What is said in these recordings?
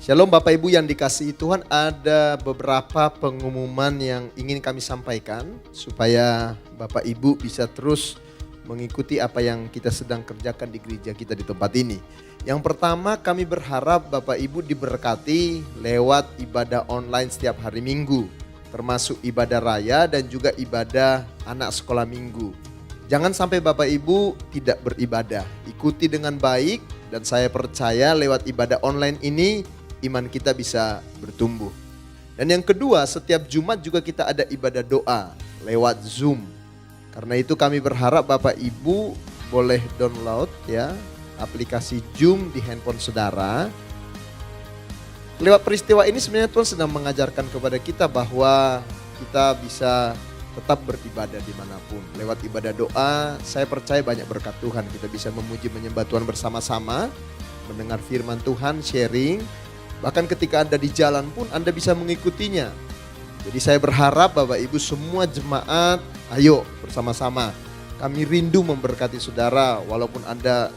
Shalom Bapak Ibu yang dikasihi Tuhan, ada beberapa pengumuman yang ingin kami sampaikan supaya Bapak Ibu bisa terus mengikuti apa yang kita sedang kerjakan di gereja kita di tempat ini. Yang pertama, kami berharap Bapak Ibu diberkati lewat ibadah online setiap hari Minggu, termasuk ibadah raya dan juga ibadah anak sekolah minggu. Jangan sampai Bapak Ibu tidak beribadah, ikuti dengan baik dan saya percaya lewat ibadah online ini iman kita bisa bertumbuh. Dan yang kedua, setiap Jumat juga kita ada ibadah doa lewat Zoom. Karena itu kami berharap Bapak Ibu boleh download ya aplikasi Zoom di handphone saudara. Lewat peristiwa ini sebenarnya Tuhan sedang mengajarkan kepada kita bahwa kita bisa tetap beribadah dimanapun. Lewat ibadah doa, saya percaya banyak berkat Tuhan. Kita bisa memuji menyembah Tuhan bersama-sama, mendengar firman Tuhan, sharing. Bahkan ketika Anda di jalan pun Anda bisa mengikutinya. Jadi saya berharap Bapak Ibu semua jemaat, ayo bersama-sama. Kami rindu memberkati saudara walaupun Anda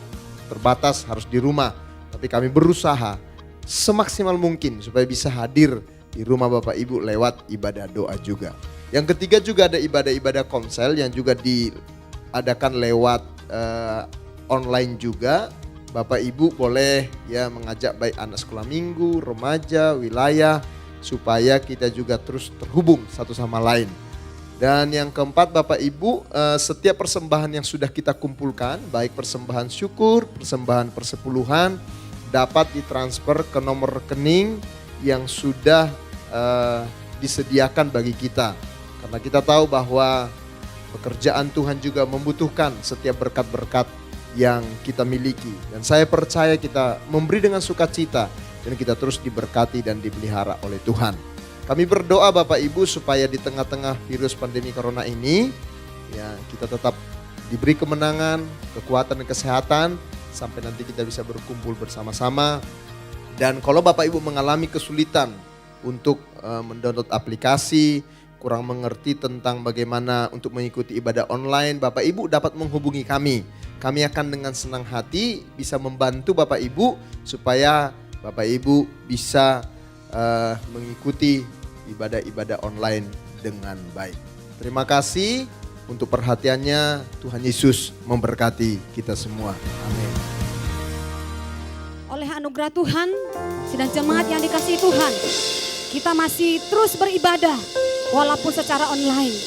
terbatas harus di rumah. Tapi kami berusaha semaksimal mungkin supaya bisa hadir di rumah Bapak Ibu lewat ibadah doa juga. Yang ketiga juga ada ibadah-ibadah komsel yang juga diadakan lewat online juga. Bapak Ibu boleh ya mengajak baik anak sekolah minggu, remaja, wilayah supaya kita juga terus terhubung satu sama lain. Dan yang keempat Bapak Ibu, setiap persembahan yang sudah kita kumpulkan, baik persembahan syukur, persembahan persepuluhan, dapat ditransfer ke nomor rekening yang sudah disediakan bagi kita. Karena kita tahu bahwa pekerjaan Tuhan juga membutuhkan setiap berkat-berkat yang kita miliki. Dan saya percaya kita memberi dengan sukacita dan kita terus diberkati dan dipelihara oleh Tuhan. Kami berdoa Bapak Ibu supaya di tengah-tengah virus pandemi corona ini ya kita tetap diberi kemenangan, kekuatan dan kesehatan sampai nanti kita bisa berkumpul bersama-sama. Dan kalau Bapak Ibu mengalami kesulitan untuk mendownload aplikasi, kurang mengerti tentang bagaimana untuk mengikuti ibadah online, Bapak Ibu dapat menghubungi kami. Kami akan dengan senang hati bisa membantu Bapak Ibu supaya Bapak Ibu bisa mengikuti ibadah-ibadah online dengan baik. Terima kasih untuk perhatiannya. Tuhan Yesus memberkati kita semua. Amin. Oleh anugerah Tuhan, sidang jemaat yang dikasihi Tuhan, kita masih terus beribadah walaupun secara online.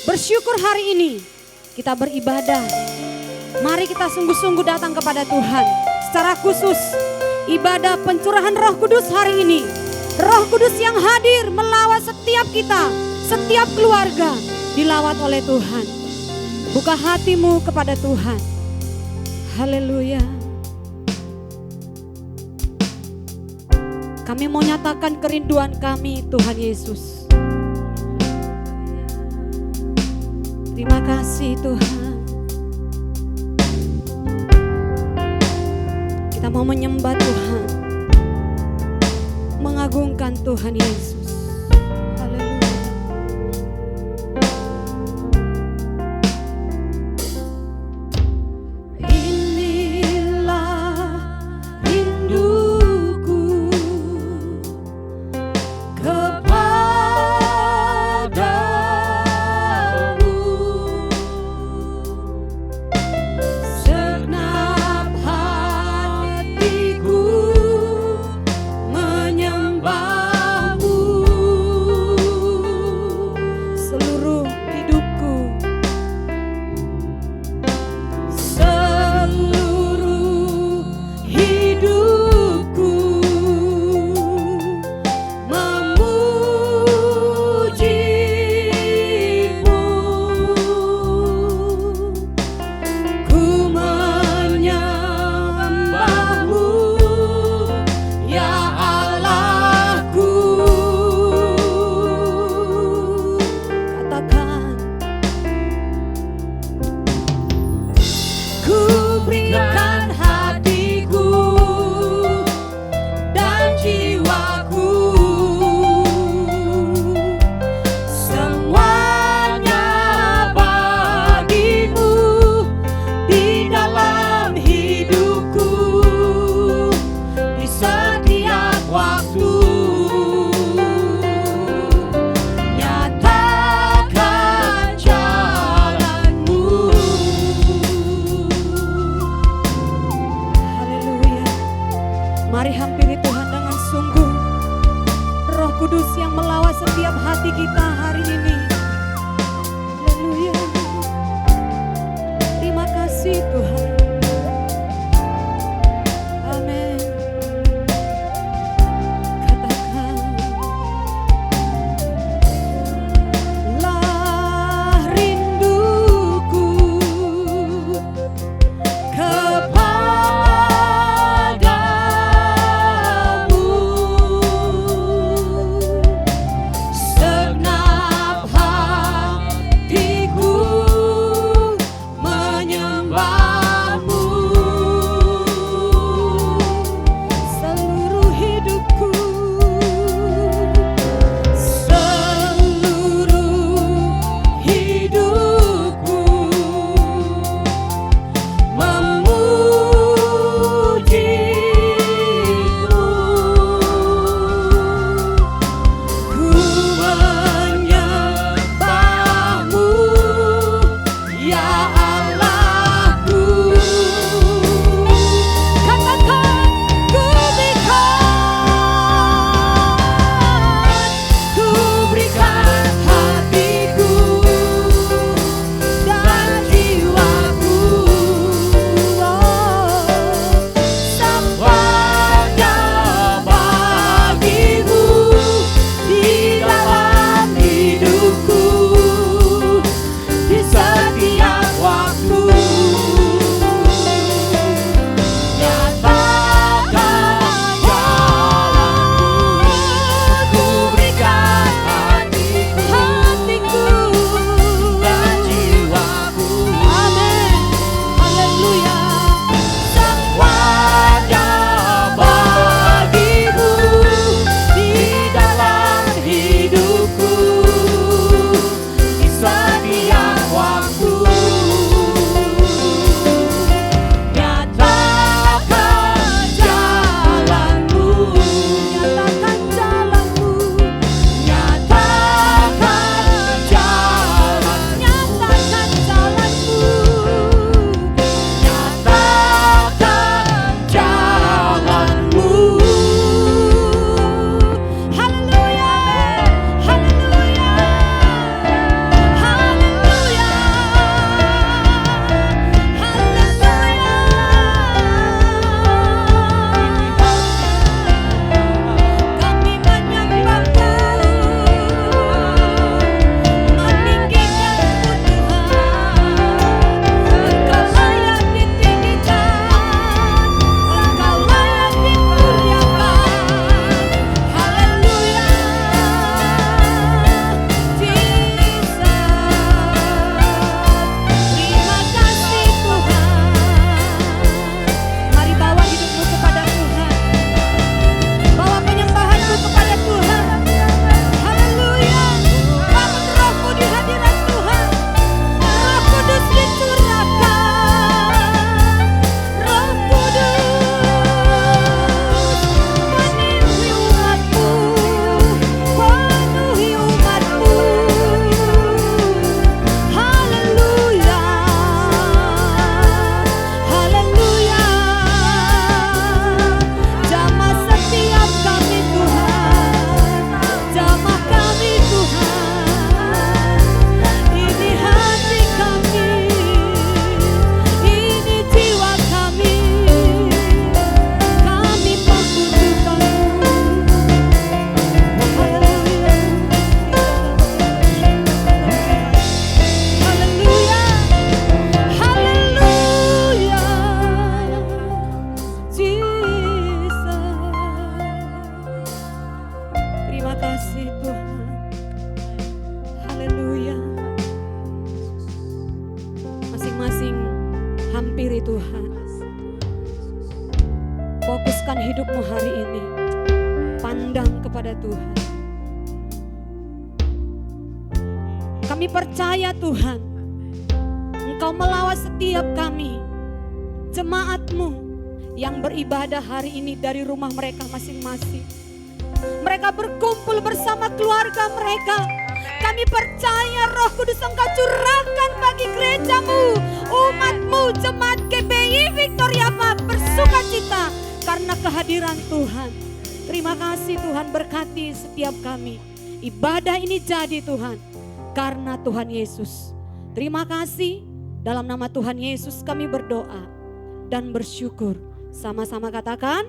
Bersyukur hari ini kita beribadah. Mari kita sungguh-sungguh datang kepada Tuhan. Secara khusus ibadah pencurahan Roh Kudus hari ini. Roh Kudus yang hadir melawat setiap kita, setiap keluarga dilawat oleh Tuhan. Buka hatimu kepada Tuhan. Haleluya. Kami mau nyatakan kerinduan kami Tuhan Yesus. Terima kasih Tuhan. Kita mau menyembah Tuhan, mengagungkan Tuhan Yesus. Haleluya. Inilah rinduku kepadamu, segenap hatiku menyembahmu. Mari hampiri Tuhan dengan sungguh. Roh Kudus yang melawat setiap hati kita hari ini. Haleluya. Terima kasih Tuhan. Amin. Katakan, lah rinduku kepadamu, segenap hatiku menyembahmu, seluruh hidupku, seluruh hidupku memujimu. Ku menyembahmu, ya Allahku. Katakan, ku berikan hatiku dan jiwaku, semuanya bagimu di dalam hidupku, di setiap waktu. Nyatakan jalanmu, ku berikan hatiku dan jiwaku. Amin. Haleluya. Semuanya bagimu di dalam hidupku, di setiap waktu. Nyatakan jalanmu, nyatakan jalanmu, nyatakan jalan, nyatakan jalanmu, nyatakan jalanmu. Haleluya, haleluya, haleluya, haleluya. Kami menyembahmu, meninggikanmu Tuhan. Engkau layak ditinggikan, Engkau layak dimuliakan. Haleluya, Jesus. Terima kasih Tuhan. Mari bawa hidupmu kepada Tuhan. Bawa penyembahanmu kepada Tuhan. Haleluya. Bangun rohmu di hadirat Tuhan. Roh Kudus dicurahkan. Roh Kudus penuhi umatmu. Penuhi umatmu. Haleluya. Haleluya. Jamah setiap kami Tuhan, jamah kami Tuhan. Ini hati kami, ini jiwa kami membutuhkanmu. Haleluya. Haleluya. Haleluya. Jesus. Terima kasih Tuhan. Haleluya. Masing-masing hampiri Tuhan. Fokuskan hidupmu hari ini. Pandang kepada Tuhan. Kami percaya Tuhan, Engkau melawat setiap kami, jemaat-Mu yang beribadah hari ini dari rumah mereka masing-masing. Mereka berkumpul bersama keluarga mereka. Kami percaya Roh Kudus Engkau curahkan bagi gerejamu, umatmu, jemaat GBI Victoria Park bersukacita karena kehadiran Tuhan. Terima kasih Tuhan, berkati setiap kami. Ibadah ini jadi Tuhan karena Tuhan Yesus. Terima kasih, dalam nama Tuhan Yesus kami berdoa dan bersyukur. Sama-sama katakan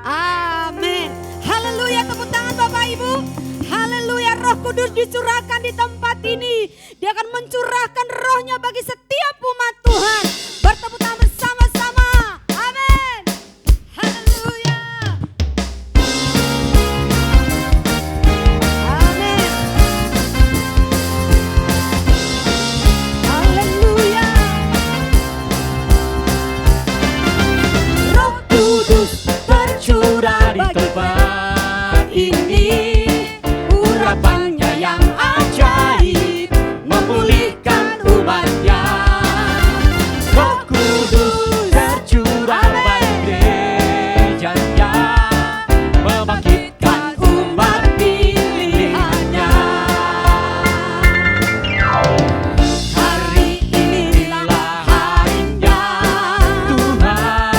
amin. Haleluya, tepuk tangan Bapak Ibu. Haleluya, Roh Kudus dicurahkan di tempat ini. Dia akan mencurahkan rohnya bagi setiap umat Tuhan. Bertepuk tangan bersama-sama. Amin. Haleluya. Amin. Haleluya. Roh Kudus tercurah di tempat ini. Urapannya yang ajaib memulihkan umatnya. Roh Kudus tercurah bagi gerejanya, membangkitkan umat pilihannya. Hari inilah harinya Tuhan,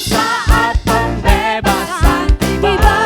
saat pembebasan tiba.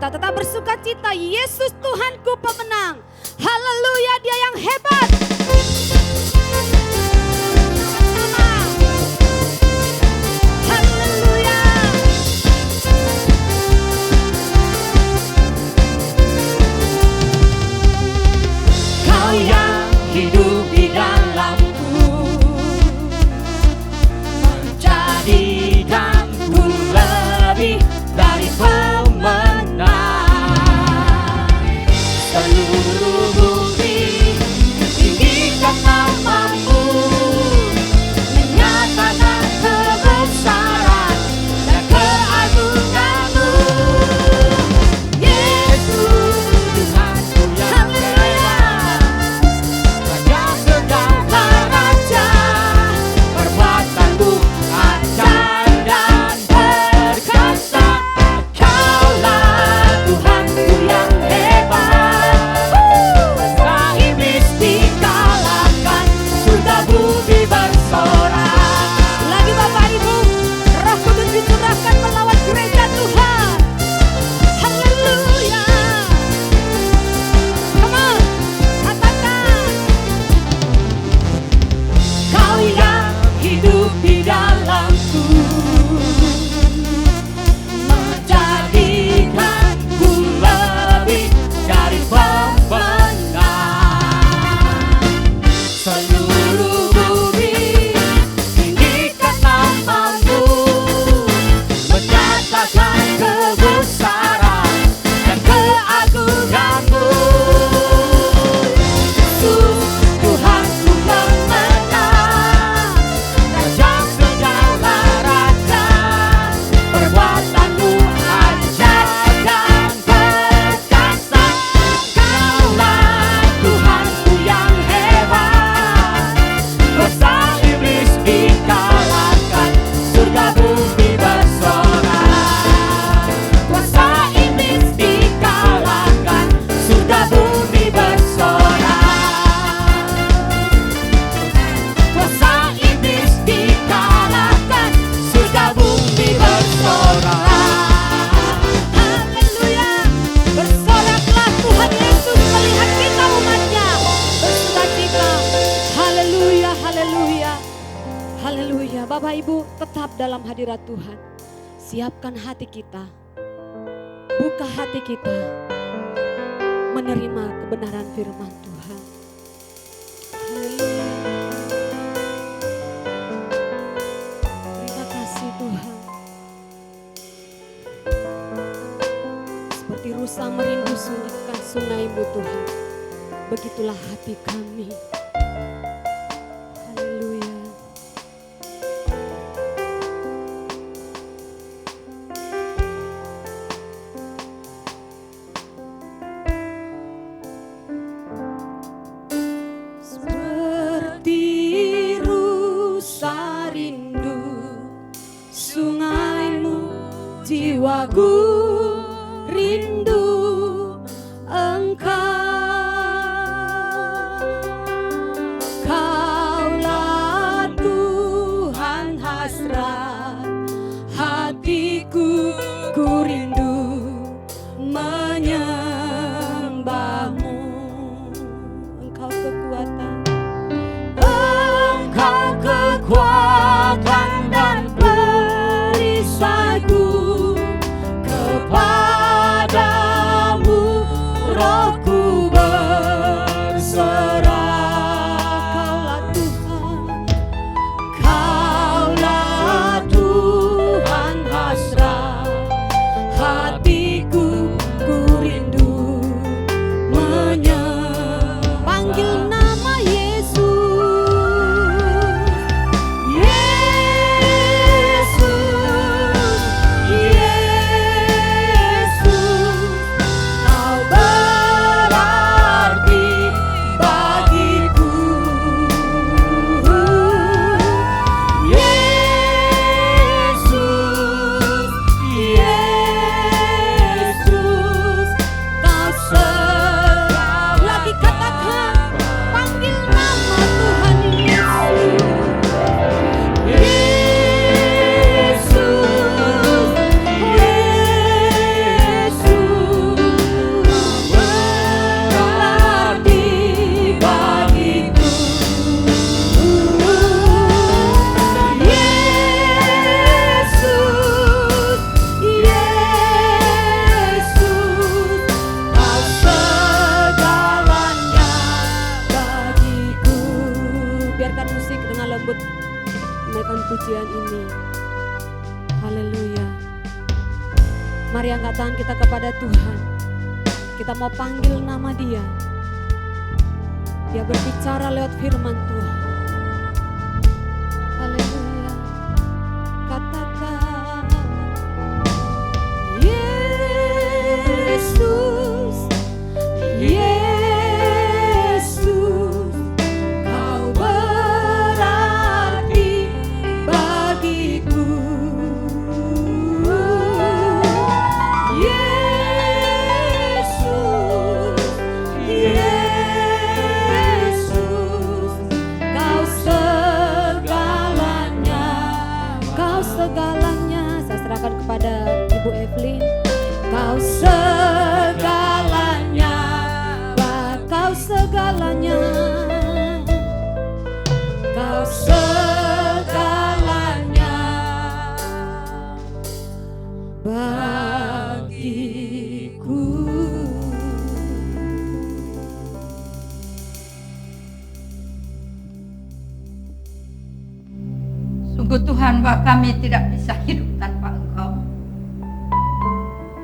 Kita tetap bersukacita, Yesus Tuhanku pemenang. Haleluya, Dia yang hebat. Haleluya. Kau yang hidup di dalamku, menjadikanku lebih dari pemenang. Seluruh bumi tinggikan namamu, menyatakan kebesaran dan keagunganmu. Yesus Tuhanku yang hebat, Raja segala raja, perbuatanmu ajaib dan perkasa. Kau Ibu tetap dalam hadirat Tuhan. Siapkan hati kita, buka hati kita, menerima kebenaran firman Tuhan. Haleluya. Terima kasih Tuhan. Seperti rusa merindu sungai-Mu Tuhan, begitulah hati kami. Haleluya. Seperti rusa rindu sungai-Mu, jiwaku rindu Engkau. Kaulah Tuhan hasrat hatiku, ku rindu menyembah-Mu. Engkau kekuatan, Engkau kekuatan dan perisaiku. Kepadamu rohku berserah. Kaulah Tuhan hasrat hatiku, ku rindu menyembah. Panggil nama Yesus, Yesus, Yesus. Kau berarti bagiku. Yesus, Yesus. Kau serah. Lagi katakan, panggil nama Tuhan Yesus. Yesus, Yesus. Berarti bagiku. Yesus, Yesus. Kau segalanya bagiku. Biarkan musik dengan lembut menaikkan pujian ini. Haleluya. Mari angkat tangan kita kepada Tuhan. Kita mau panggil nama Dia. Dia berbicara lewat firman Tuhan. Haleluya. Katakan, Yesus, Yesus. Kau berarti bagiku. Yesus, Yesus. Kau segalanya, Kau segalanya. Saya serahkan kepada Ibu Evelyn. Kau segalanya, Kau segalanya. Kau segalanya bagiku. Sungguh Tuhan, bahwa kami tidak bisa hidup tanpa Engkau.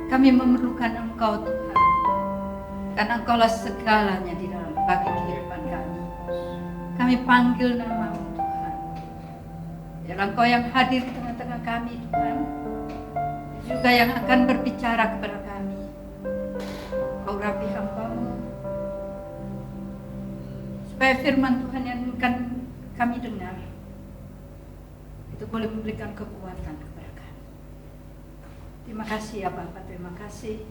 Kami memerlukan Engkau Tuhan, karena Engkaulah segalanya di dalam bagi kehidupan kami. Kami panggil nama-Mu Tuhan. Biarlah Engkau yang hadir di tengah-tengah kami Tuhan, juga yang akan berbicara kepada kami. Kau urapi hamba-Mu, supaya firman Tuhan yang akan kami dengar itu boleh memberikan kekuatan kepada kami. Terima kasih ya Bapak, terima kasih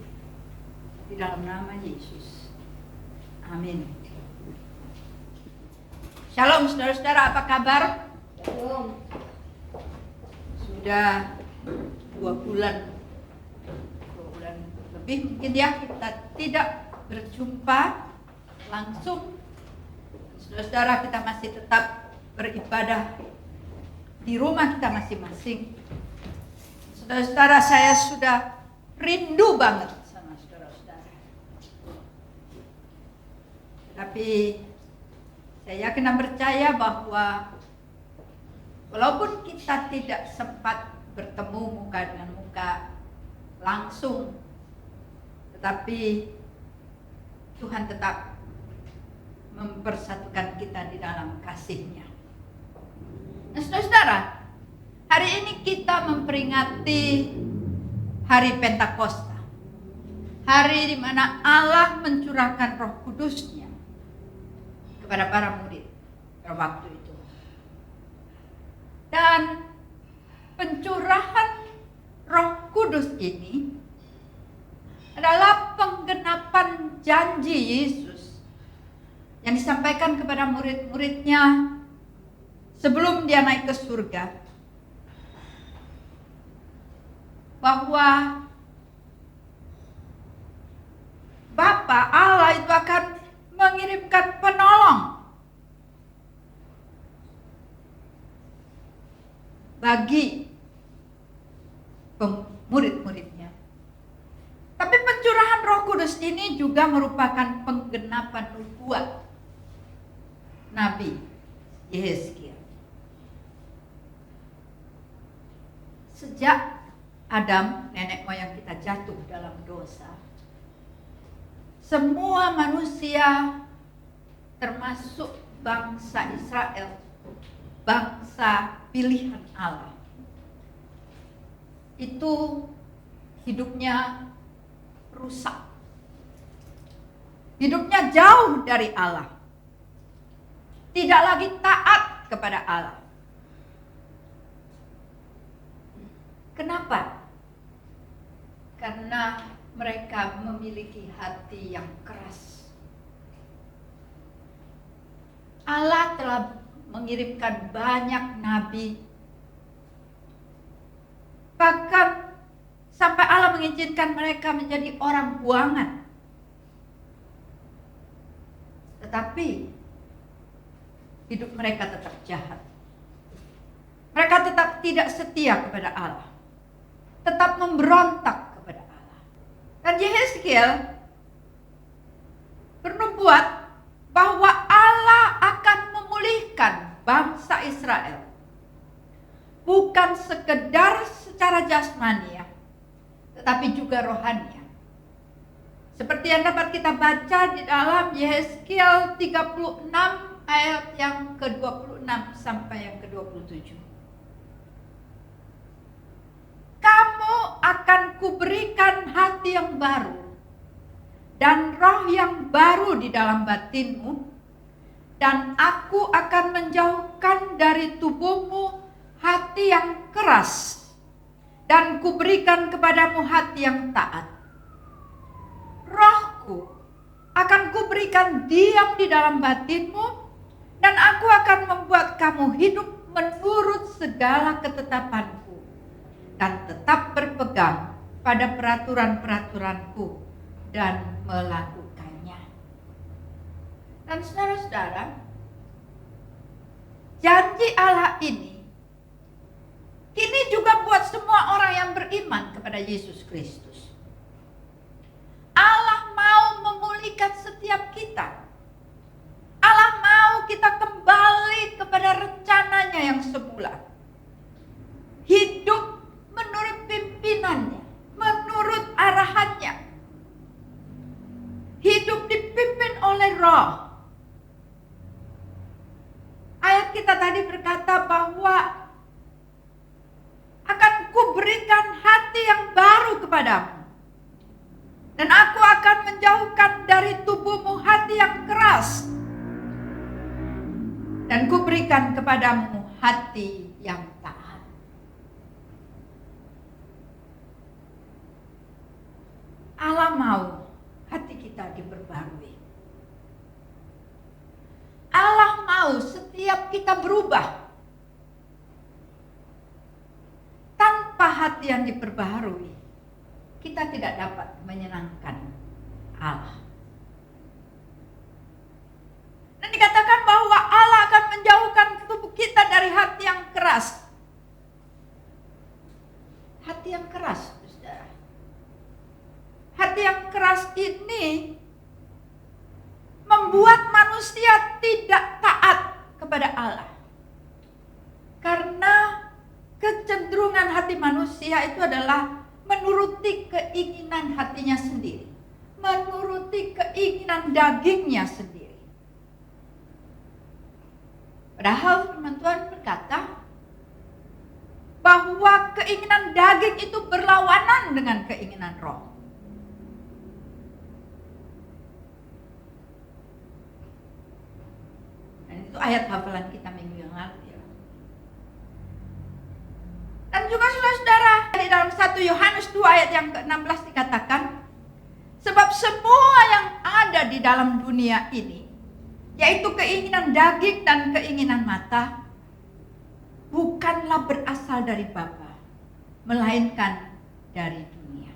di dalam nama Yesus. Amin. Shalom saudara-saudara, apa kabar? Shalom. Sudah 2 bulan lebih mungkin ya kita tidak berjumpa langsung. Saudara-saudara, kita masih tetap beribadah di rumah kita masing-masing. Saudara-saudara, saya sudah rindu banget sama saudara-saudara. Tapi saya yakin dan percaya bahwa walaupun kita tidak sempat bertemu muka dengan muka langsung, tetapi Tuhan tetap mempersatukan kita di dalam kasih-Nya. Nah, saudara-saudara, hari ini kita memperingati hari Pentakosta. Hari di mana Allah mencurahkan Roh Kudus-Nya kepada para murid pada waktu itu. Dan pencurahan Roh Kudus ini adalah penggenapan janji Yesus yang disampaikan kepada murid-muridnya sebelum dia naik ke surga, bahwa Bapa Allah itu akan mengirimkan penolong bagi murid-muridnya. Tapi pencurahan Roh Kudus ini juga merupakan penggenapan nubuat Nabi Yehezkiel. Sejak Adam, nenek moyang kita, jatuh dalam dosa, semua manusia termasuk bangsa Israel, bangsa pilihan Allah, itu hidupnya rusak. Hidupnya jauh dari Allah. Tidak lagi taat kepada Allah. Kenapa? Karena mereka memiliki hati yang keras. Allah telah mengirimkan banyak nabi. Bahkan sampai Allah mengizinkan mereka menjadi orang buangan. Tetapi hidup mereka tetap jahat. Mereka tetap tidak setia kepada Allah. Tetap memberontak kepada Allah. Dan Yehezkiel bernubuat bahwa Allah akan memulihkan bangsa Israel. Bukan sekedar secara jasmania, tetapi juga rohania. Seperti yang dapat kita baca di dalam Yehezkiel 36 ayat yang ke-26 sampai yang ke-27. Kamu akan kuberikan hati yang baru dan roh yang baru di dalam batinmu, dan aku akan menjauhkan dari tubuhmu hati yang keras, dan kuberikan kepadamu hati yang taat. Rohku akan kuberikan diam di dalam batinmu, dan aku akan membuat kamu hidup menurut segala ketetapanku, dan tetap berpegang pada peraturan-peraturanku dan melakukannya. Dan saudara-saudara, janji Allah ini kini juga buat semua orang yang beriman kepada Yesus Kristus. Allah mau memulihkan setiap kita. Allah mau kita kembali kepada rencananya yang semula. Hidup menurut pimpinannya, menurut arahannya. Hidup dipimpin oleh Roh. Ayat kita tadi berkata bahwa akan kuberikan hati yang baru kepadamu, dan aku akan menjauhkan dari tubuhmu hati yang keras, dan kuberikan kepadamu hati yang taat. Allah mau hati kita diperbarui. Allah mau setiap kita berubah. Tanpa hati yang diperbaharui, kita tidak dapat menyenangkan Allah. Dan dikatakan bahwa Allah akan menjauhkan tubuh kita dari hati yang keras yang keras ini membuat manusia tidak taat kepada Allah. Karena kecenderungan hati manusia itu adalah menuruti keinginan hatinya sendiri, menuruti keinginan dagingnya sendiri. Padahal firman Tuhan berkata bahwa keinginan daging itu berlawanan dengan keinginan roh. Dan itu ayat hafalan kita minggu yang lalu ya. Dan juga saudara-saudara, di dalam 1 Yohanes 2 ayat yang ke-16 dikatakan, sebab semua yang ada di dalam dunia ini, yaitu keinginan daging dan keinginan mata, bukanlah berasal dari Bapa, melainkan dari dunia.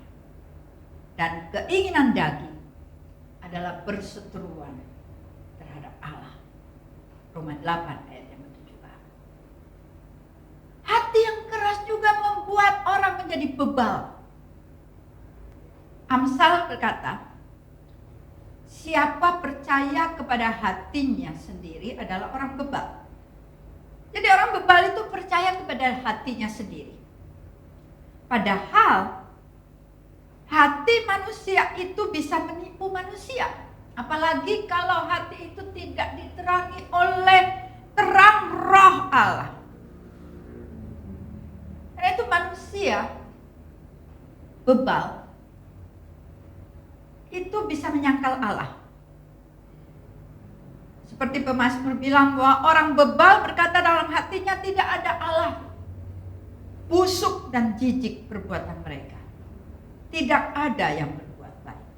Dan keinginan daging adalah perseteruan terhadap Allah. Roma 8 ayat yang ke-7. Hati yang keras juga membuat orang menjadi bebal. Amsal berkata, siapa percaya kepada hatinya sendiri adalah orang bebal. Jadi orang bebal itu percaya kepada hatinya sendiri. Padahal hati manusia itu bisa menipu manusia. Apalagi kalau hati itu tidak diterangi oleh terang roh Allah. Karena itu manusia bebal itu bisa menyangkal Allah. Seperti pemazmur bilang bahwa orang bebal berkata dalam hatinya tidak ada Allah. Busuk dan jijik perbuatan mereka. Tidak ada yang berbuat baik.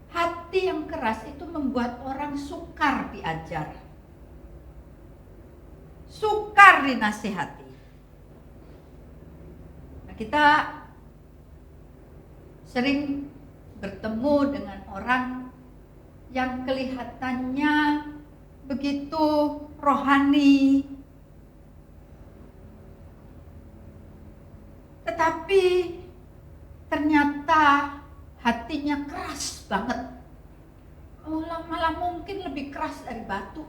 Hati yang keras itu membuat orang sukar diajar. Sukar dinasihati. Nah, kita sering bertemu dengan orang yang kelihatannya begitu rohani, tetapi ternyata hatinya keras banget. Malah mungkin lebih keras dari batu.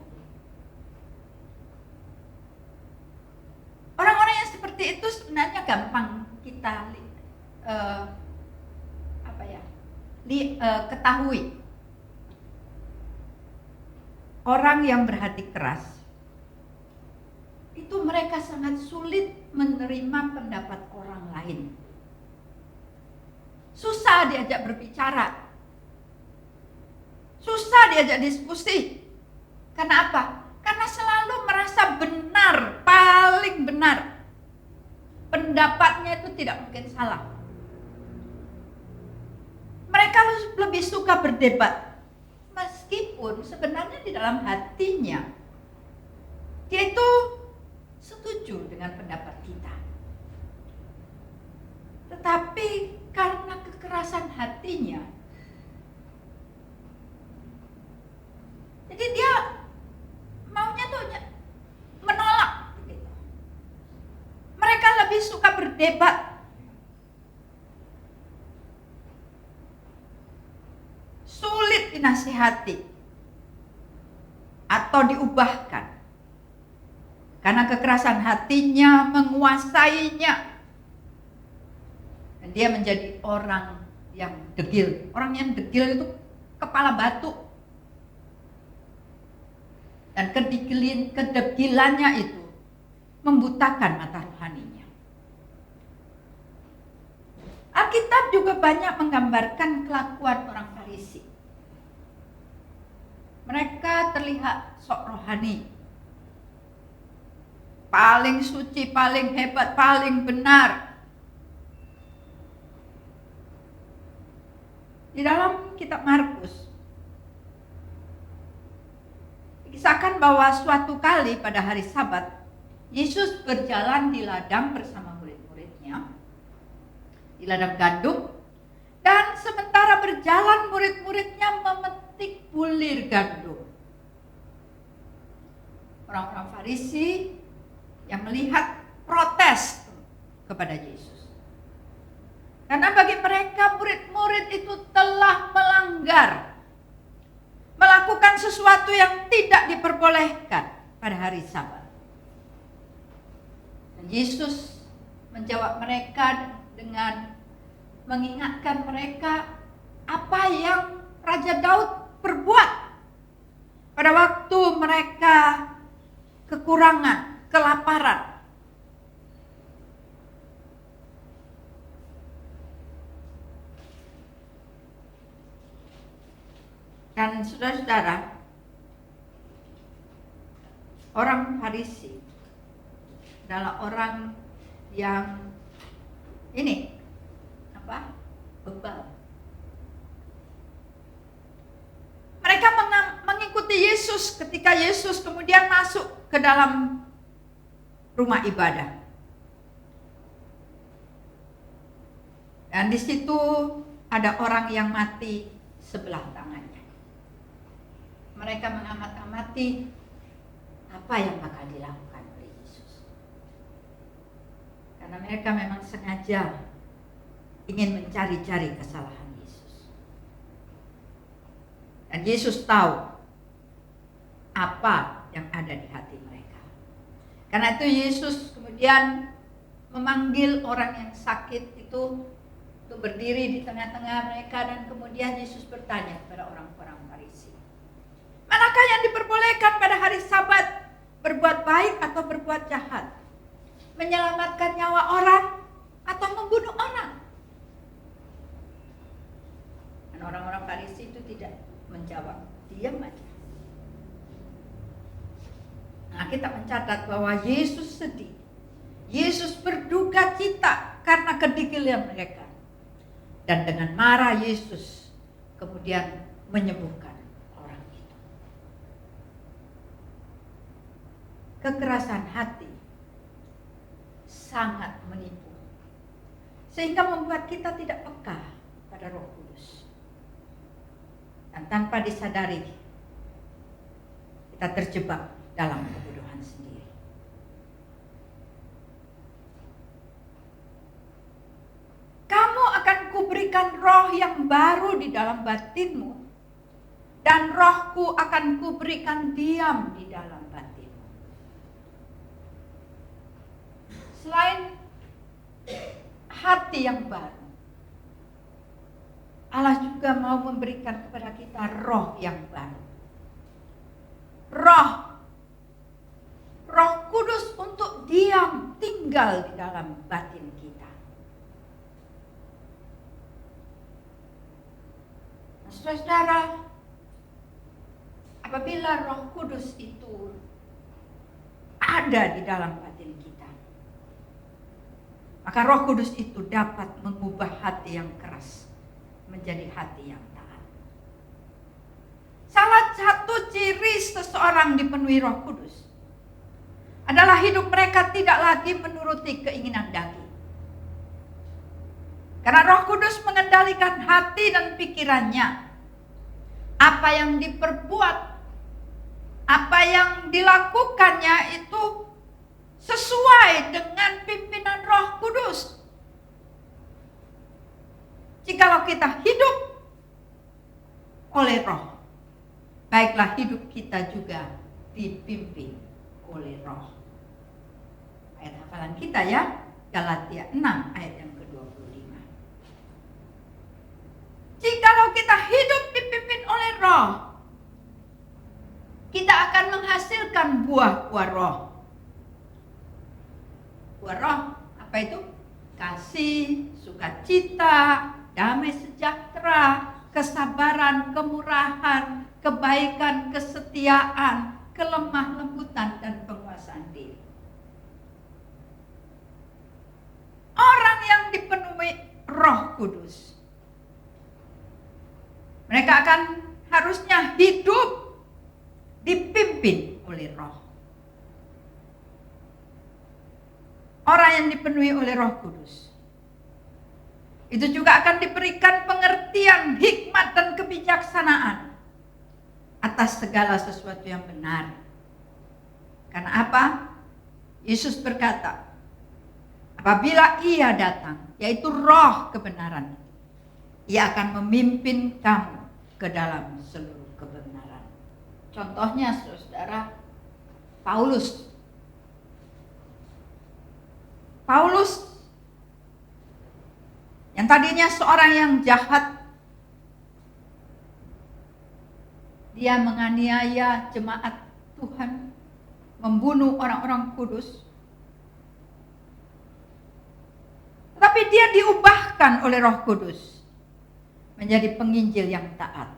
Orang-orang yang seperti itu sebenarnya gampang kita ketahui. Orang yang berhati keras itu mereka sangat sulit menerima pendapat orang lain. Susah diajak berbicara. Susah diajak diskusi. Karena apa? Karena selalu merasa benar, paling benar. Pendapatnya itu tidak mungkin salah. Mereka lebih suka berdebat. Meskipun sebenarnya di dalam hatinya dia itu setuju dengan pendapat kita. Tetapi karena kekerasan hatinya, jadi dia maunya tuh menolak gitu. Mereka lebih suka berdebat. Sulit dinasihati atau diubahkan karena kekerasan hatinya menguasainya dan dia menjadi orang yang degil. Orang yang degil itu kepala batu, dan kedegilannya itu membutakan mata rohaninya. Alkitab juga banyak menggambarkan kelakuan orang Farisi. Mereka terlihat sok rohani, paling suci, paling hebat, paling benar. Di dalam kitab Markus dikisahkan bahwa suatu kali pada hari Sabat, Yesus berjalan di ladang bersama murid-muridnya, di ladang gandum, dan sementara berjalan murid-muridnya memetik bulir gandum. Orang-orang Farisi yang melihat protes kepada Yesus. Karena bagi mereka murid-murid itu telah melanggar, melakukan sesuatu yang tidak diperbolehkan pada hari Sabat. Dan Yesus menjawab mereka dengan mengingatkan mereka apa yang Raja Daud perbuat pada waktu mereka kekurangan, kelaparan. Dan saudara-saudara, orang Farisi adalah orang yang bebal. Mereka mengikuti Yesus ketika Yesus kemudian masuk ke dalam rumah ibadah. Dan di situ ada orang yang mati sebelah tangannya. Mereka mengamat-amati apa yang bakal dilakukan oleh Yesus. Karena mereka memang sengaja ingin mencari-cari kesalahan Yesus. Dan Yesus tahu apa yang ada di hati mereka. Karena itu Yesus kemudian memanggil orang yang sakit itu untuk berdiri di tengah-tengah mereka, dan kemudian Yesus bertanya kepada orang-orang Farisi, manakah yang diperbolehkan pada hari Sabat, berbuat baik atau berbuat jahat, menyelamatkan nyawa orang atau membunuh orang? Dan orang-orang Farisi itu tidak menjawab, diam aja. Nah, kita mencatat bahwa Yesus sedih, Yesus berduka cita karena kedegilan mereka. Dan dengan marah Yesus kemudian menyembuhkan orang itu. Kekerasan hati sangat menipu, sehingga membuat kita tidak peka pada Roh Kudus. Dan tanpa disadari, kita terjebak dalam kebodohan sendiri. Kamu akan kuberikan roh yang baru di dalam batinmu, dan rohku akan kuberikan diam di dalam batinmu. Selain hati yang baru, Allah juga mau memberikan kepada kita roh yang baru. Roh Kudus untuk diam, tinggal di dalam batin kita. Saudara, apabila Roh Kudus itu ada di dalam batin kita, maka Roh Kudus itu dapat mengubah hati yang keras menjadi hati yang taat. Salah satu ciri seseorang dipenuhi Roh Kudus adalah hidup mereka tidak lagi menuruti keinginan daging. Karena Roh Kudus mengendalikan hati dan pikirannya. Apa yang diperbuat, apa yang dilakukannya itu sesuai dengan pimpinan Roh Kudus. Jikalau kita hidup oleh Roh, baiklah hidup kita juga dipimpin oleh Roh. Ayat hafalan kita ya, Galatia 6 ayat yang ke-25. Jikalau kita hidup dipimpin oleh Roh, kita akan menghasilkan buah-buah Roh. Buah Roh apa itu? Kasih, sukacita, damai sejahtera, kesabaran, kemurahan, kebaikan, kesetiaan, kelemah lembutan, dan penguasaan diri. Orang yang dipenuhi Roh Kudus, mereka akan harusnya hidup dipimpin oleh Roh. Orang yang dipenuhi oleh Roh Kudus itu juga akan diberikan pengertian, hikmat, dan kebijaksanaan atas segala sesuatu yang benar. Karena apa? Yesus berkata, apabila Ia datang, yaitu Roh kebenaran, Ia akan memimpin kamu ke dalam seluruh kebenaran. Contohnya saudara, Paulus yang tadinya seorang yang jahat, dia menganiaya jemaat Tuhan, membunuh orang-orang kudus. Tetapi dia diubahkan oleh Roh Kudus menjadi penginjil yang taat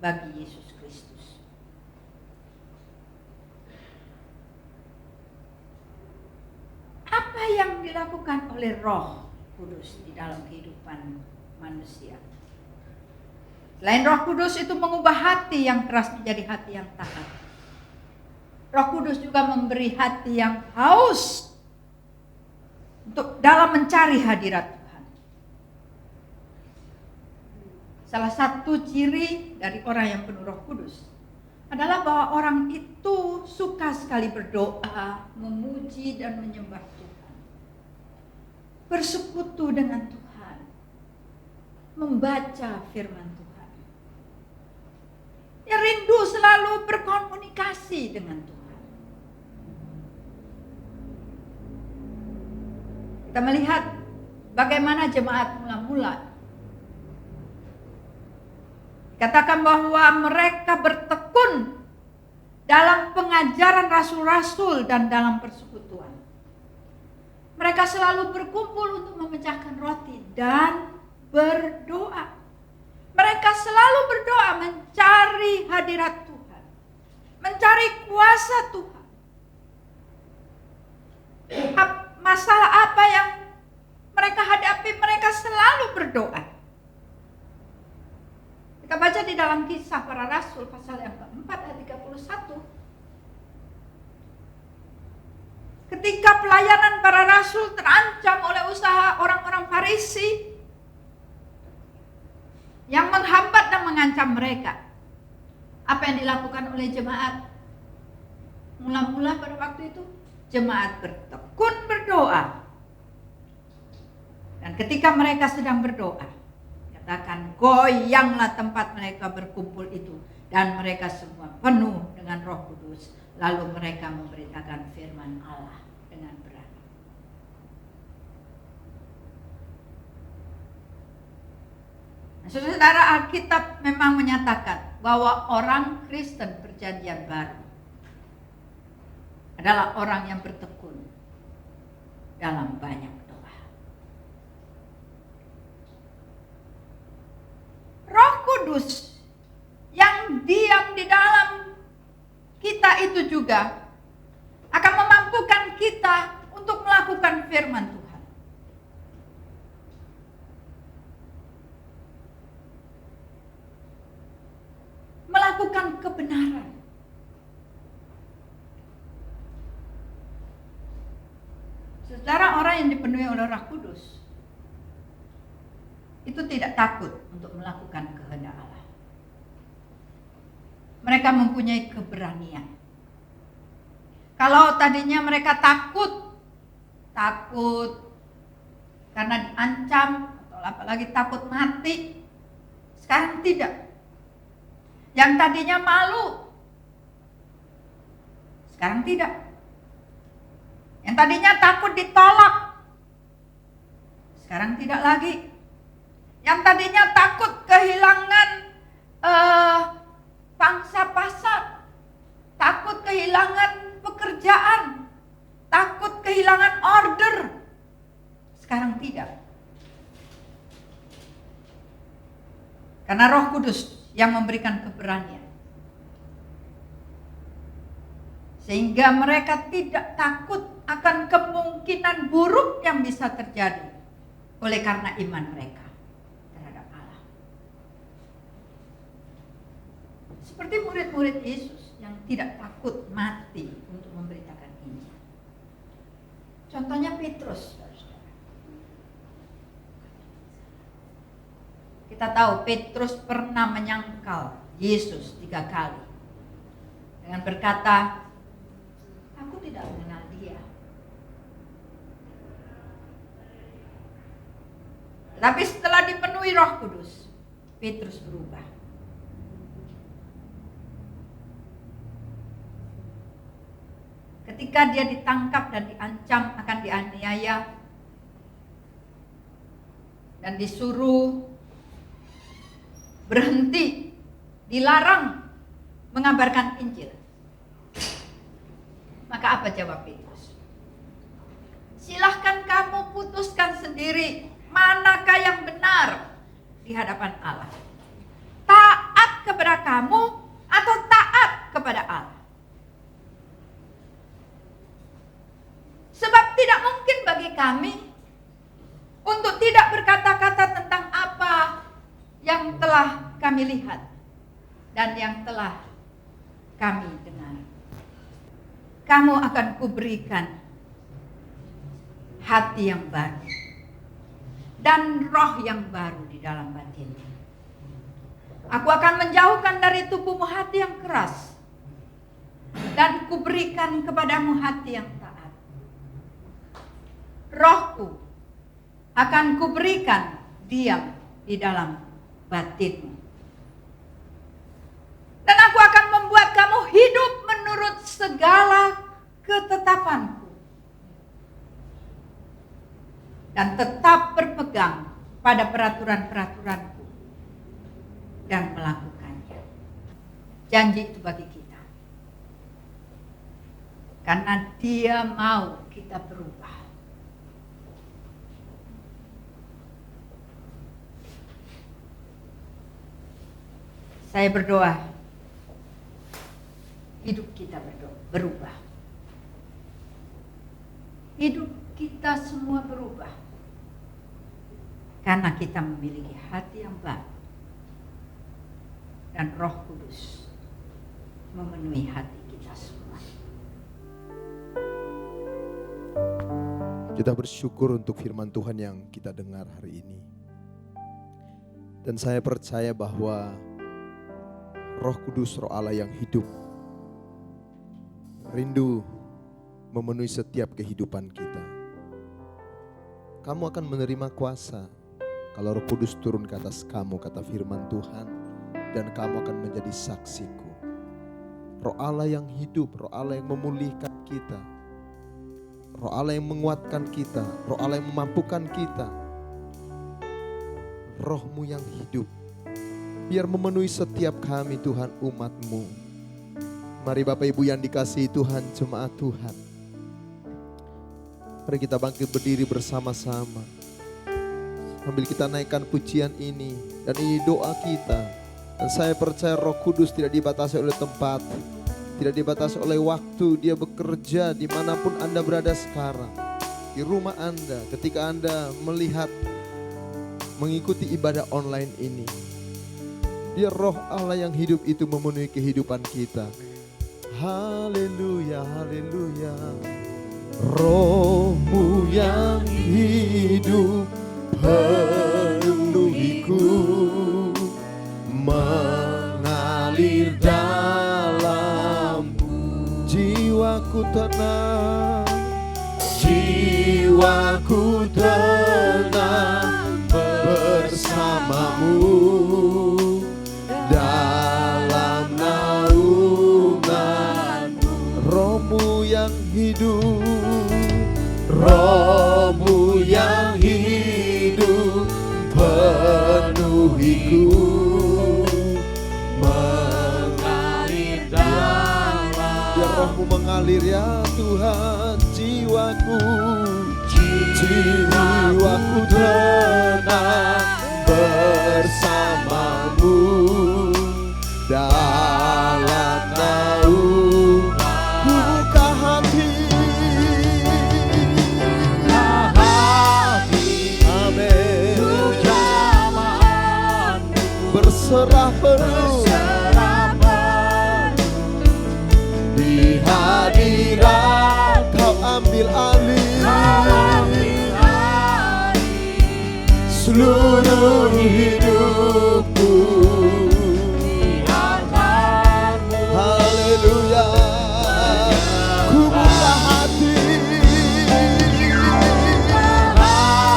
bagi Yesus Kristus. Apa yang dilakukan oleh Roh Kudus di dalam kehidupan manusia? Selain Roh Kudus itu mengubah hati yang keras menjadi hati yang taat, Roh Kudus juga memberi hati yang haus untuk dalam mencari hadirat Tuhan. Salah satu ciri dari orang yang penuh Roh Kudus adalah bahwa orang itu suka sekali berdoa, memuji dan menyembah Tuhan, bersekutu dengan Tuhan, membaca firman Tuhan. Dia rindu selalu berkomunikasi dengan Tuhan. Kita melihat bagaimana jemaat mula-mula. Katakan bahwa mereka bertekun dalam pengajaran rasul-rasul dan dalam persekutuan. Mereka selalu berkumpul untuk memecahkan roti dan berdoa. Mereka selalu berdoa mencari hadirat Tuhan, mencari kuasa Tuhan. Masalah apa yang mereka hadapi, mereka selalu berdoa. Kita baca di dalam Kisah Para Rasul pasal yang keempat ayat 31. Ketika pelayanan para rasul terancam oleh usaha orang-orang Farisi yang menghambat dan mengancam mereka, apa yang dilakukan oleh jemaat? Mula-mula pada waktu itu jemaat bertekun berdoa. Dan ketika mereka sedang berdoa, katakan goyanglah tempat mereka berkumpul itu, dan mereka semua penuh dengan Roh Kudus. Lalu mereka memberitakan firman Allah dengan berani. Nah, saudara, Alkitab memang menyatakan bahwa orang Kristen Perjanjian Baru adalah orang yang bertekun dalam banyak doa. Roh Kudus yang diam di dalam kita itu juga akan memampukan kita untuk melakukan firman Tuhan. Melakukan kebenaran. Saudara, orang yang dipenuhi oleh Roh Kudus itu tidak takut untuk melakukan kehendak Allah. Mereka mempunyai keberanian. Kalau tadinya mereka takut karena diancam atau apalagi takut mati, sekarang tidak. Yang tadinya malu, sekarang tidak. Yang tadinya takut ditolak, sekarang tidak lagi. Yang tadinya takut kehilangan pangsa pasar, takut kehilangan pekerjaan, takut kehilangan order, sekarang tidak. Karena Roh Kudus yang memberikan keberanian. Sehingga mereka tidak takut akan kemungkinan buruk yang bisa terjadi oleh karena iman mereka terhadap Allah. Seperti murid-murid Yesus yang tidak takut mati untuk memberitakan Injil. Contohnya Petrus. Kita tahu Petrus pernah menyangkal Yesus 3 kali dengan berkata, "Aku tidak mengenal dia." Tapi setelah dipenuhi Roh Kudus, Petrus berubah. Ketika dia ditangkap dan diancam akan dianiaya dan disuruh berhenti, dilarang mengabarkan Injil. Maka apa jawab Petrus? Silahkan kamu putuskan sendiri manakah yang benar di hadapan Allah. Taat kepada kamu atau taat kepada Allah. Sebab tidak mungkin bagi kami untuk tidak berkata-kata tentang apa yang telah kami lihat dan yang telah kami dengar. Kamu akan kuberikan hati yang baru dan roh yang baru di dalam batinmu. Aku akan menjauhkan dari tubuhmu hati yang keras dan kuberikan kepadamu hati yang taat. Rohku akan kuberikan diam di dalam batinmu. Dan aku akan membuat kamu hidup menurut segala ketetapanku. Dan tetap berpegang pada peraturan-peraturanku dan melakukannya. Janji itu bagi kita. Karena Dia mau kita berubah. Saya berdoa, hidup kita berubah. Hidup kita semua berubah. Karena kita memiliki hati yang baru. Dan Roh Kudus memenuhi hati kita semua. Kita bersyukur untuk firman Tuhan yang kita dengar hari ini. Dan saya percaya bahwa Roh Kudus, Roh Allah yang hidup, rindu memenuhi setiap kehidupan kita. Kamu akan menerima kuasa kalau Roh Kudus turun ke atas kamu, kata firman Tuhan, dan kamu akan menjadi saksiku. Roh Allah yang hidup, Roh Allah yang memulihkan kita, Roh Allah yang menguatkan kita, Roh Allah yang memampukan kita. Roh-Mu yang hidup, biar memenuhi setiap kami Tuhan, umat-Mu. Mari Bapak Ibu yang dikasihi Tuhan, jemaat Tuhan. Mari kita bangkit berdiri bersama-sama. Sambil kita naikkan pujian ini. Dan ini doa kita. Dan saya percaya Roh Kudus tidak dibatasi oleh tempat. Tidak dibatasi oleh waktu. Dia bekerja dimanapun Anda berada sekarang. Di rumah Anda, ketika Anda melihat, mengikuti ibadah online ini. Biar Roh Allah yang hidup itu memenuhi kehidupan kita. Haleluya, haleluya. Roh-Mu yang hidup penuhiku, mengalir dalam jiwaku tenang, jiwaku tenang bersamamu. Dalam naungan Roh-Mu yang hidup, Roh-Mu yang hidup penuhiku, mengalir dalam. Biar Roh-Mu mengalir ya Tuhan, jiwaku tenang bersamamu. Dalam naungan buka hati, amin. Berserah penuh di hadirat Kau ambil alih seluruh hidupku. Haleluya, ku buka hati,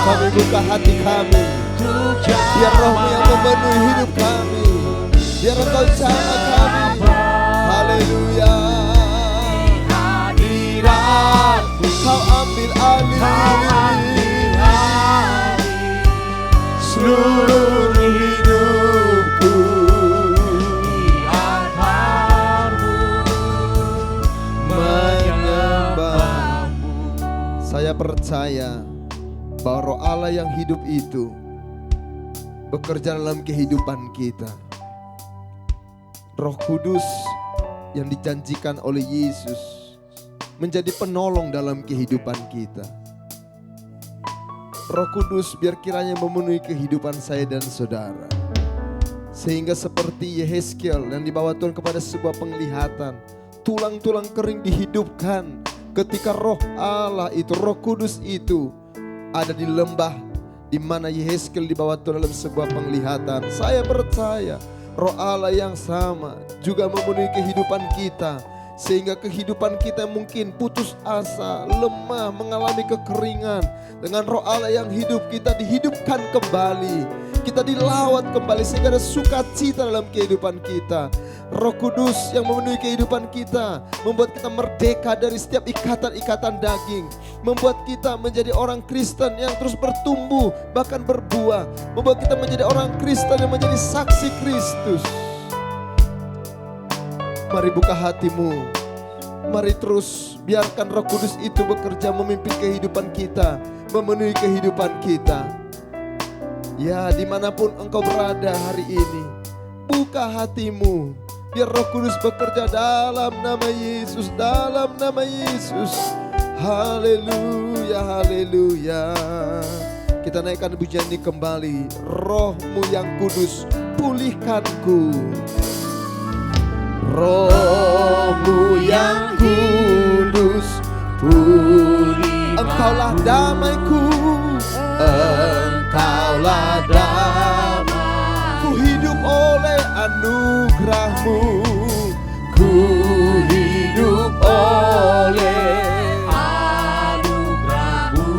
kami buka hati kami Biar rohmu yang memenuhi hidup kami. Biar Engkau jamah kami. Haleluya. Kau ambil alih seluruh hidupku. Menyembahmu. Saya percaya bahwa Roh Allah yang hidup itu bekerja dalam kehidupan kita. Roh Kudus yang dijanjikan oleh Yesus menjadi penolong dalam kehidupan kita. Roh Kudus biar kiranya memenuhi kehidupan saya dan saudara. Sehingga seperti Yehezkiel yang dibawa Tuhan kepada sebuah penglihatan, tulang-tulang kering dihidupkan ketika Roh Allah itu, Roh Kudus itu ada di lembah di mana Yehezkiel dibawa Tuhan dalam sebuah penglihatan. Saya percaya Roh Allah yang sama juga memenuhi kehidupan kita. Sehingga kehidupan kita mungkin putus asa, lemah, mengalami kekeringan. Dengan Roh Allah yang hidup, kita dihidupkan kembali. Kita dilawat kembali sehingga ada sukacita dalam kehidupan kita. Roh Kudus yang memenuhi kehidupan kita membuat kita merdeka dari setiap ikatan-ikatan daging. Membuat kita menjadi orang Kristen yang terus bertumbuh, bahkan berbuah. Membuat kita menjadi orang Kristen yang menjadi saksi Kristus. Mari buka hatimu. Mari terus biarkan Roh Kudus itu bekerja memimpin kehidupan kita, memenuhi kehidupan kita. Ya, dimanapun engkau berada hari ini, buka hatimu. Biar Roh Kudus bekerja dalam nama Yesus, dalam nama Yesus. Haleluya, haleluya. Kita naikkan pujian ini kembali. Rohmu yang kudus, pulihkanku. Rohmu yang kudus, pulih. Engkaulah damaiku, Engkaulah damai. Ku hidup oleh anugerahmu, ku hidup oleh anugerahmu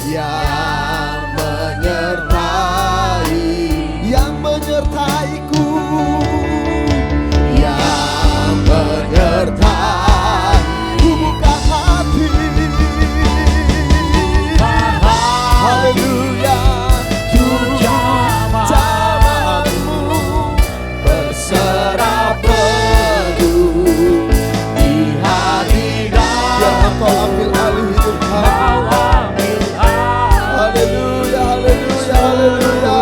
yang menyertaiku. Menyertai, ku buka hati. Haleluya, jamaatmu berserah penuh di hadirat. Biar Engkau ambil alih hidup kami. Haleluya, haleluya, haleluya.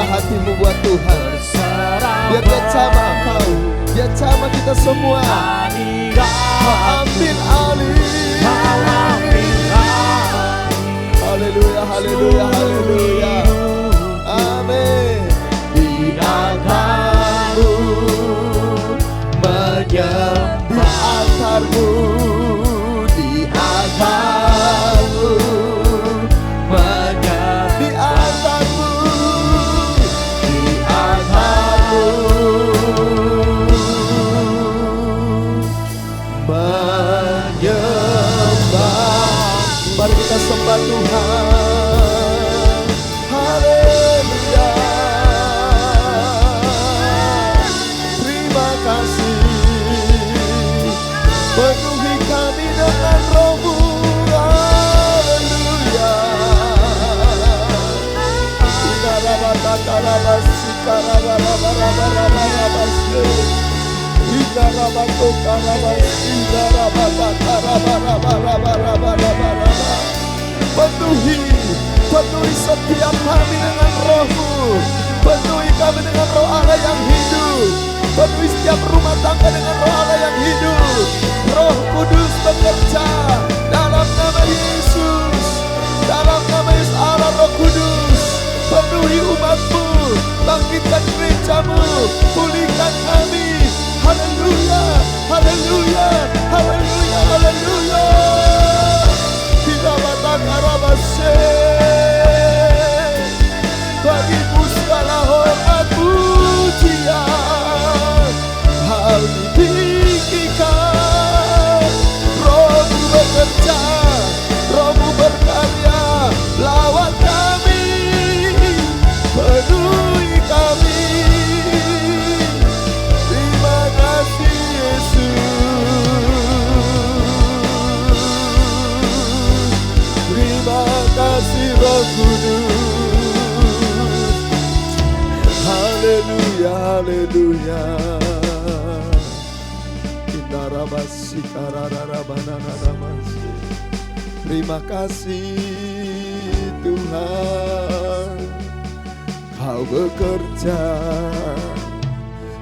Hatimu buat Tuhan. Biar dia jamah kau, dia jamah kita semua. Kau ambil alih. Haleluya, haleluya, haleluya. Amin. Di altarmu menyembah, altarmu, di altarmu menyembah, di altarmu. Mari kita sembah Tuhan. Haleluya. Terima kasih. Penuhi kami dengan Roh-Mu. Haleluya. Penuhi setiap kami dengan Roh-Mu. Penuhi kami dengan Roh Allah yang hidup. Penuhi setiap rumah tangga dengan Roh Allah yang hidup. Roh Kudus bekerja dalam nama Yesus. Dalam nama Yesus Allah, Roh Kudus penuhi umat-Mu, bangkitkan gereja-Mu, pulihkan kami. Haleluya, haleluya, haleluya, haleluya. Kita batang arabase. Haleluya. Terima kasih Tuhan, Kau bekerja,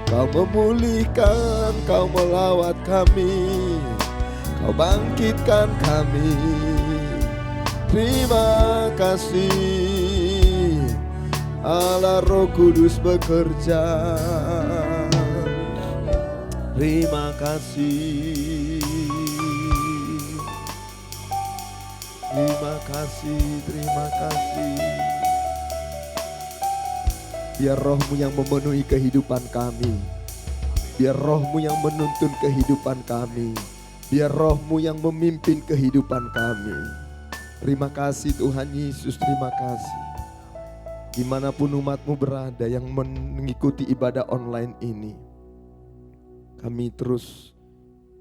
Kau memulihkan, Kau melawat kami, Kau bangkitkan kami. Terima kasih Allah, Roh Kudus bekerja. Terima kasih. Terima kasih, terima kasih. Biar Roh-Mu yang memenuhi kehidupan kami. Biar Roh-Mu yang menuntun kehidupan kami. Biar Roh-Mu yang memimpin kehidupan kami. Terima kasih Tuhan Yesus, terima kasih. Dimanapun umat-Mu berada yang mengikuti ibadah online ini, kami terus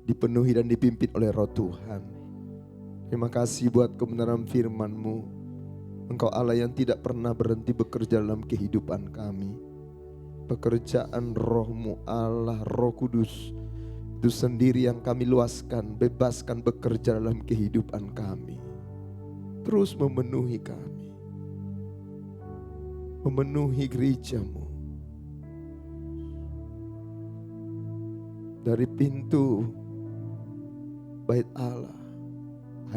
dipenuhi dan dipimpin oleh Roh Tuhan. Terima kasih buat kebenaran firman-Mu. Engkau Allah yang tidak pernah berhenti bekerja dalam kehidupan kami. Pekerjaan Roh-Mu Allah, Roh Kudus, itu sendiri yang kami luaskan, bebaskan bekerja dalam kehidupan kami. Terus memenuhi kami, memenuhi gereja-Mu. Dari pintu bait Allah,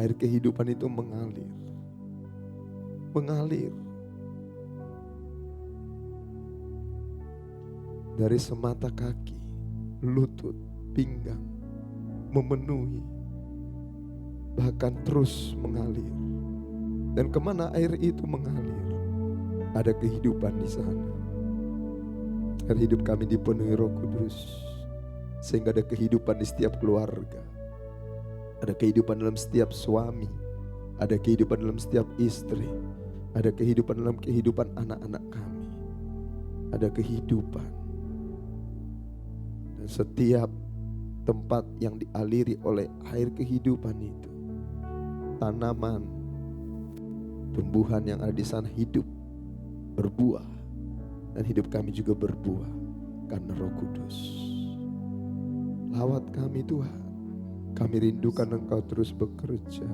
air kehidupan itu mengalir. Mengalir. Dari semata kaki, lutut, pinggang, memenuhi. Bahkan terus mengalir. Dan kemana air itu mengalir, ada kehidupan di sana. Dan hidup kami dipenuhi Roh Kudus, sehingga ada kehidupan di setiap keluarga. Ada kehidupan dalam setiap suami, ada kehidupan dalam setiap istri, ada kehidupan dalam kehidupan anak-anak kami. Ada kehidupan. Dan setiap tempat yang dialiri oleh air kehidupan itu, tanaman, tumbuhan yang ada di sana hidup, berbuah, dan hidup kami juga berbuah karena Roh Kudus. Lawat kami Tuhan, kami rindukan Engkau terus bekerja.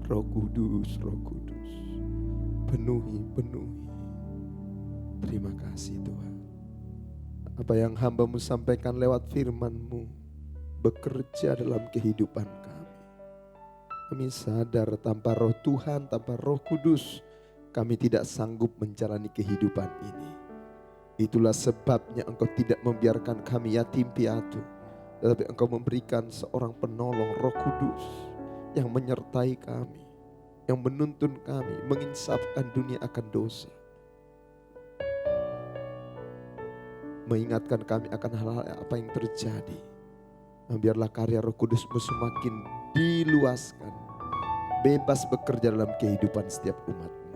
Roh Kudus, Roh Kudus, penuhi. Terima kasih Tuhan. Apa yang hamba-Mu sampaikan lewat firman-Mu bekerja dalam kehidupan kami. Kami sadar tanpa Roh Tuhan, tanpa Roh Kudus, kami tidak sanggup menjalani kehidupan ini. Itulah sebabnya Engkau tidak membiarkan kami yatim piatu, tetapi Engkau memberikan seorang penolong, Roh Kudus, yang menyertai kami, yang menuntun kami, menginsafkan dunia akan dosa. Mengingatkan kami akan hal-hal apa yang terjadi. Biarlah karya Roh Kudus-Mu semakin diluaskan, bebas bekerja dalam kehidupan setiap umat-Mu.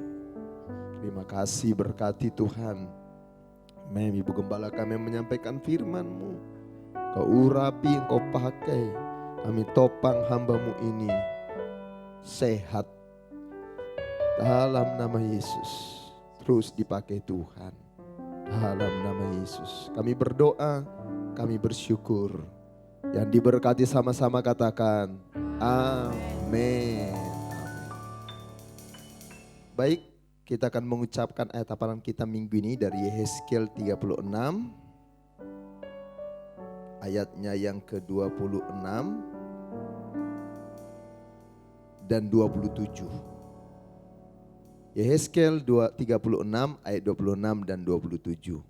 Terima kasih, berkati Tuhan. Amin. Ibu Gembala kami menyampaikan firman-Mu. Kau urapi, Engkau pakai. Kami topang hamba-Mu ini sehat. Dalam nama Yesus, terus dipakai Tuhan. Dalam nama Yesus, kami berdoa, kami bersyukur. Yang diberkati sama-sama katakan amin. Baik, kita akan mengucapkan ayat hafalan kita minggu ini dari Yehezkiel 36. Ayatnya yang ke-26 dan 27. Yehezkiel 36 ayat 26 dan 27.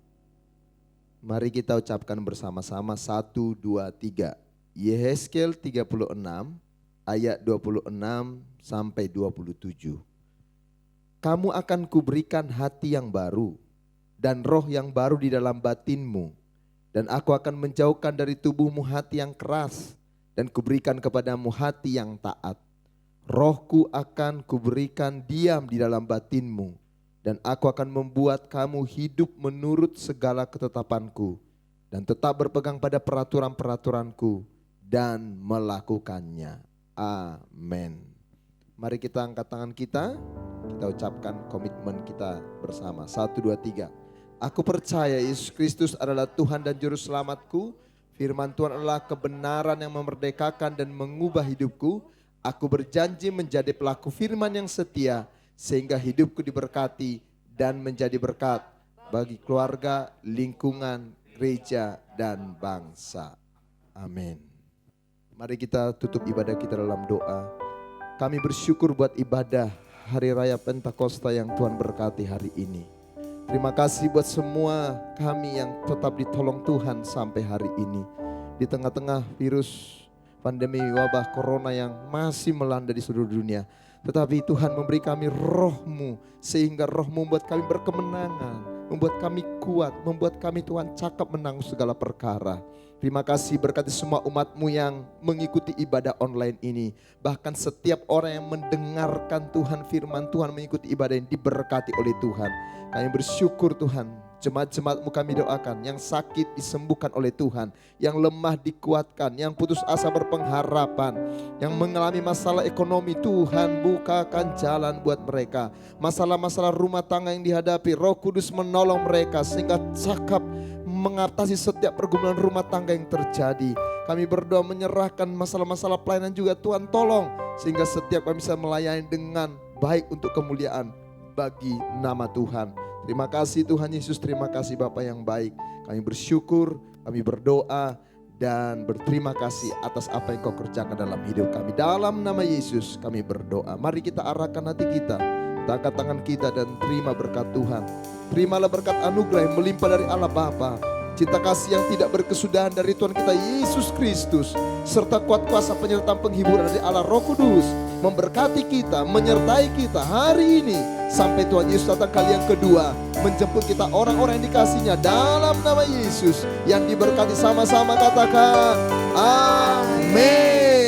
Mari kita ucapkan bersama-sama 1, 2, 3. Yehezkiel 36 ayat 26 sampai 27. Kamu akan kuberikan hati yang baru dan roh yang baru di dalam batinmu. Dan aku akan menjauhkan dari tubuhmu hati yang keras dan kuberikan kepadamu hati yang taat. Rohku akan kuberikan diam di dalam batinmu. Dan aku akan membuat kamu hidup menurut segala ketetapanku. Dan tetap berpegang pada peraturan-peraturanku dan melakukannya. Amin. Mari kita angkat tangan kita. Kita ucapkan komitmen kita bersama. 1, 2, 3. Aku percaya Yesus Kristus adalah Tuhan dan Juru Selamatku. Firman Tuhan adalah kebenaran yang memerdekakan dan mengubah hidupku. Aku berjanji menjadi pelaku firman yang setia, sehingga hidupku diberkati dan menjadi berkat bagi keluarga, lingkungan, gereja, dan bangsa. Amin. Mari kita tutup ibadah kita dalam doa. Kami bersyukur buat ibadah Hari Raya Pentakosta yang Tuhan berkati hari ini. Terima kasih buat semua kami yang tetap ditolong Tuhan sampai hari ini. Di tengah-tengah virus pandemi wabah corona yang masih melanda di seluruh dunia. Tetapi Tuhan memberi kami roh-Mu, sehingga roh-Mu membuat kami berkemenangan, membuat kami kuat, membuat kami Tuhan cakap menang segala perkara. Terima kasih, berkati semua umat-Mu yang mengikuti ibadah online ini. Bahkan setiap orang yang mendengarkan Tuhan, firman Tuhan, mengikuti ibadah ini diberkati oleh Tuhan. Kami bersyukur Tuhan, jemaat-jemaat-Mu kami doakan, yang sakit disembuhkan oleh Tuhan, yang lemah dikuatkan, yang putus asa berpengharapan, yang mengalami masalah ekonomi, Tuhan bukakan jalan buat mereka. Masalah-masalah rumah tangga yang dihadapi, Roh Kudus menolong mereka sehingga cakap mengatasi setiap pergumulan rumah tangga yang terjadi. Kami berdoa menyerahkan masalah-masalah pelayanan juga, Tuhan tolong, sehingga setiap kami bisa melayani dengan baik untuk kemuliaan bagi nama Tuhan. Terima kasih Tuhan Yesus, terima kasih Bapa yang baik. Kami bersyukur, kami berdoa dan berterima kasih atas apa yang Kau kerjakan dalam hidup kami. Dalam nama Yesus kami berdoa. Mari kita arahkan hati kita, angkat tangan kita dan terima berkat Tuhan. Terimalah berkat anugerah yang melimpah dari Allah Bapa, cinta kasih yang tidak berkesudahan dari Tuhan kita Yesus Kristus, serta kuat kuasa penyertaan penghiburan dari Allah Roh Kudus memberkati kita, menyertai kita hari ini sampai Tuhan Yesus datang kali yang kedua, menjemput kita orang-orang yang dikasihinya. Dalam nama Yesus yang diberkati, sama-sama katakan amin.